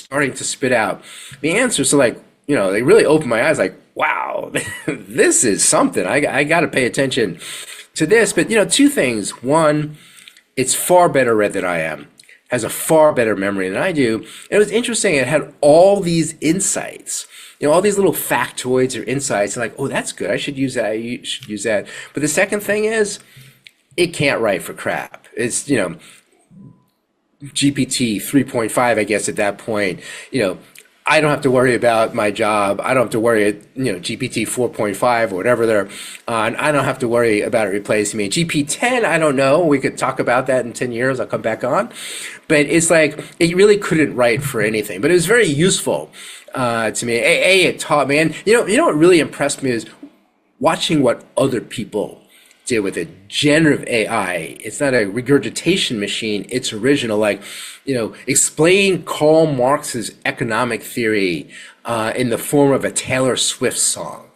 starting to spit out the answers. So like, they really opened my eyes like, wow, this is something. I got to pay attention to this. But, two things. One, it's far better read than I am, has a far better memory than I do. And it was interesting. It had all these insights, all these little factoids or insights. And like, oh, that's good. I should use that. I should use that. But the second thing is, it can't write for crap. It's, GPT 3.5, I guess at that point, I don't have to worry about my job. I don't have to worry, GPT 4.5 or whatever they're on. I don't have to worry about it replacing me. GP 10, I don't know. We could talk about that in 10 years. I'll come back on. But it's like, it really couldn't write for anything. But it was very useful to me. It taught me. And, what really impressed me is watching what other people did with it. Generative AI, it's not a regurgitation machine, it's original. Like, explain Karl Marx's economic theory in the form of a Taylor Swift song.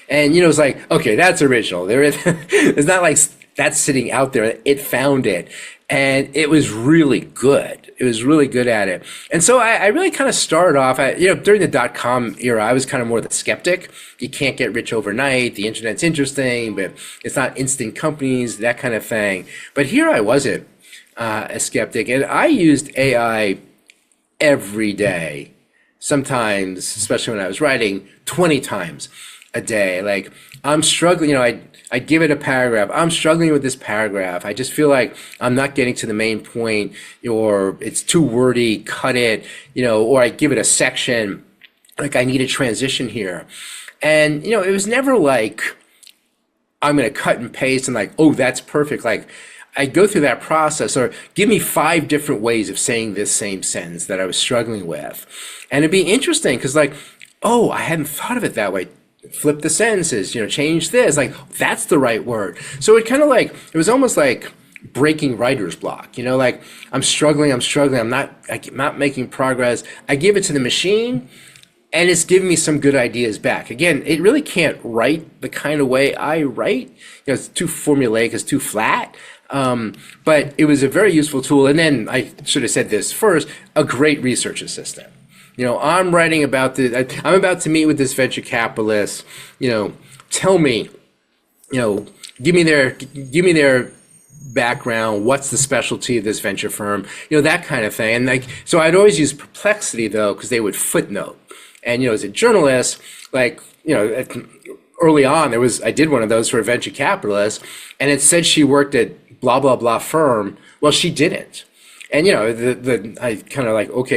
And, it's like, okay, that's original. It's not like that's sitting out there. It found it. And it was really good. It was really good at it. And so I really kind of started off, during the dot-com era, I was kind of more the skeptic. You can't get rich overnight. The internet's interesting, but it's not instant companies, that kind of thing. But here I wasn't a skeptic. And I used AI every day, sometimes, especially when I was writing, 20 times a day. Like, I'm struggling, I give it a paragraph. I'm struggling with this paragraph. I just feel like I'm not getting to the main point, or it's too wordy, cut it, or I give it a section, like I need a transition here. And, it was never like, I'm going to cut and paste and like, oh, that's perfect. Like, I go through that process, or give me 5 different ways of saying this same sentence that I was struggling with. And it'd be interesting because like, oh, I hadn't thought of it that way. Flip the sentences, change this, like that's the right word. So it kind of like, it was almost like breaking writer's block, like I'm struggling, I'm not making progress. I give it to the machine and it's giving me some good ideas back. Again, it really can't write the kind of way I write. It's too formulaic, it's too flat. But it was a very useful tool. And then I should have said this first, a great research assistant. I'm writing about I'm about to meet with this venture capitalist, tell me, give me their background, what's the specialty of this venture firm, that kind of thing. And like, so I'd always use Perplexity though, because they would footnote. And, as a journalist, like, early on I did one of those for a venture capitalist and it said she worked at blah, blah, blah firm. Well, she didn't. And, I kind of like, okay,